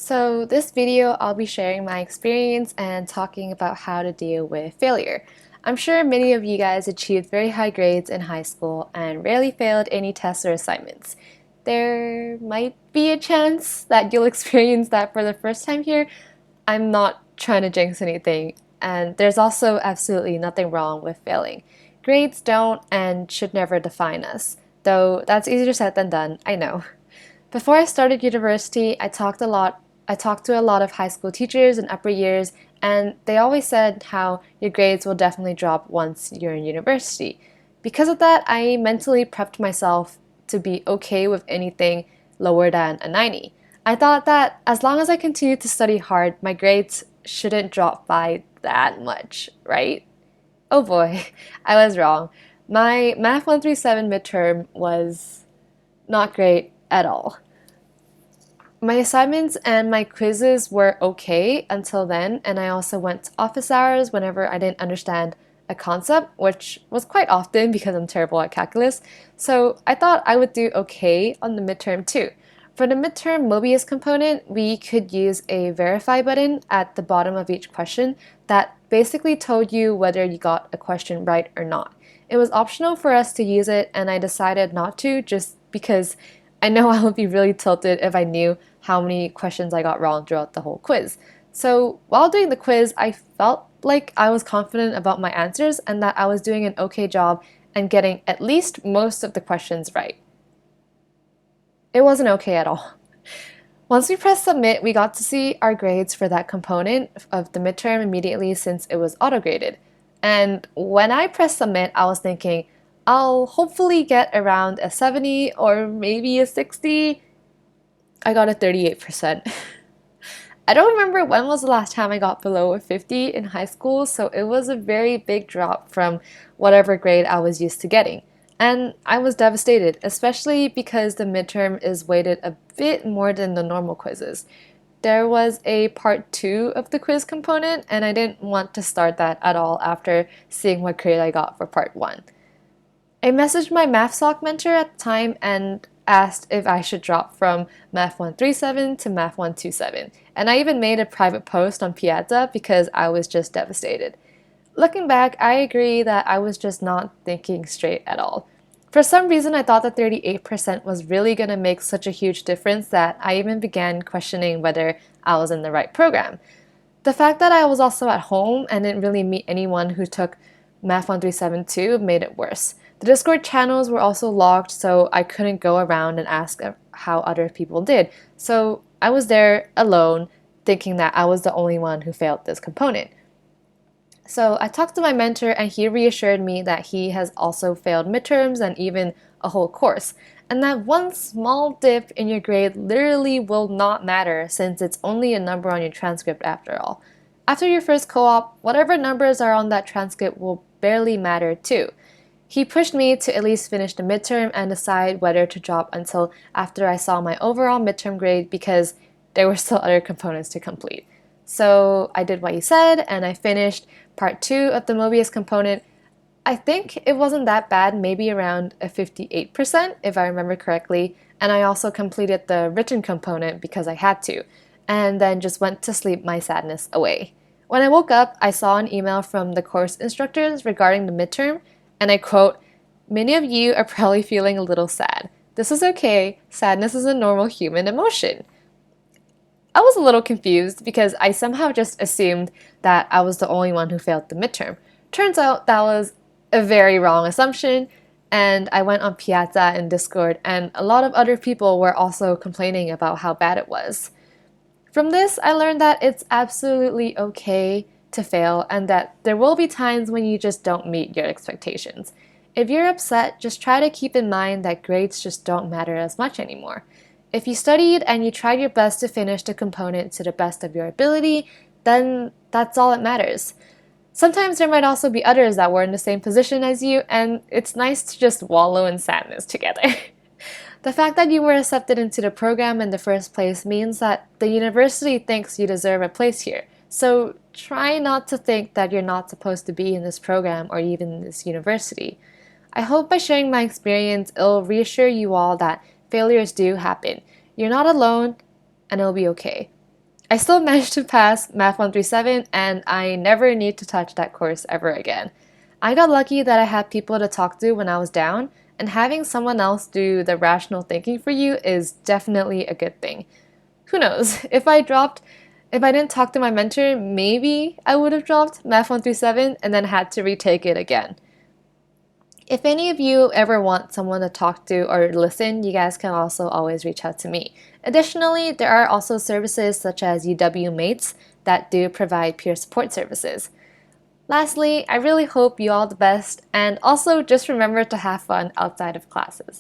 So this video, I'll be sharing my experience and talking about how to deal with failure. I'm sure many of you guys achieved very high grades in high school and rarely failed any tests or assignments. There might be a chance that you'll experience that for the first time here. I'm not trying to jinx anything, and there's also absolutely nothing wrong with failing. Grades don't and should never define us, though that's easier said than done, I know. Before I started university, I talked to a lot of high school teachers in upper years, and they always said how your grades will definitely drop once you're in university. Because of that, I mentally prepped myself to be okay with anything lower than a 90. I thought that as long as I continued to study hard, my grades shouldn't drop by that much, right? Oh boy, I was wrong. My Math 137 midterm was not great at all. My assignments and my quizzes were okay until then, and I also went to office hours whenever I didn't understand a concept, which was quite often because I'm terrible at calculus. So I thought I would do okay on the midterm too. For the midterm Mobius component, we could use a verify button at the bottom of each question that basically told you whether you got a question right or not. It was optional for us to use it, and I decided not to just because I know I would be really tilted if I knew how many questions I got wrong throughout the whole quiz. So while doing the quiz, I felt like I was confident about my answers and that I was doing an okay job and getting at least most of the questions right. It wasn't okay at all. Once we pressed submit, we got to see our grades for that component of the midterm immediately since it was auto-graded. And when I pressed submit, I was thinking, I'll hopefully get around a 70 or maybe a 60. I got a 38%. I don't remember when was the last time I got below a 50 in high school, so it was a very big drop from whatever grade I was used to getting. And I was devastated, especially because the midterm is weighted a bit more than the normal quizzes. There was a part 2 of the quiz component, and I didn't want to start that at all after seeing what grade I got for part 1. I messaged my math soc mentor at the time and asked if I should drop from Math 137 to Math 127, and I even made a private post on Piazza because I was just devastated. Looking back, I agree that I was just not thinking straight at all. For some reason, I thought that 38% was really going to make such a huge difference that I even began questioning whether I was in the right program. The fact that I was also at home and didn't really meet anyone who took Math 137 too made it worse. The Discord channels were also locked, so I couldn't go around and ask how other people did. So I was there alone, thinking that I was the only one who failed this component. So I talked to my mentor, and he reassured me that he has also failed midterms and even a whole course, and that one small dip in your grade literally will not matter since it's only a number on your transcript after all. After your first co-op, whatever numbers are on that transcript will barely matter too. He pushed me to at least finish the midterm and decide whether to drop until after I saw my overall midterm grade because there were still other components to complete. So I did what he said and I finished part 2 of the Mobius component. I think it wasn't that bad, maybe around a 58% if I remember correctly, and I also completed the written component because I had to, and then just went to sleep my sadness away. When I woke up, I saw an email from the course instructors regarding the midterm, and I quote, "Many of you are probably feeling a little sad. This is okay. Sadness is a normal human emotion." I was a little confused because I somehow just assumed that I was the only one who failed the midterm. Turns out that was a very wrong assumption, and I went on Piazza and Discord, and a lot of other people were also complaining about how bad it was. From this, I learned that it's absolutely okay to fail and that there will be times when you just don't meet your expectations. If you're upset, just try to keep in mind that grades just don't matter as much anymore. If you studied and you tried your best to finish the component to the best of your ability, then that's all that matters. Sometimes there might also be others that were in the same position as you, and it's nice to just wallow in sadness together. The fact that you were accepted into the program in the first place means that the university thinks you deserve a place here. So try not to think that you're not supposed to be in this program or even in this university. I hope by sharing my experience, it'll reassure you all that failures do happen. You're not alone, and it'll be okay. I still managed to pass Math 137 and I never need to touch that course ever again. I got lucky that I had people to talk to when I was down, and having someone else do the rational thinking for you is definitely a good thing. Who knows? If I didn't talk to my mentor, maybe I would have dropped Math 137 and then had to retake it again. If any of you ever want someone to talk to or listen, you guys can also always reach out to me. Additionally, there are also services such as UW Mates that do provide peer support services. Lastly, I really hope you all the best, and also just remember to have fun outside of classes.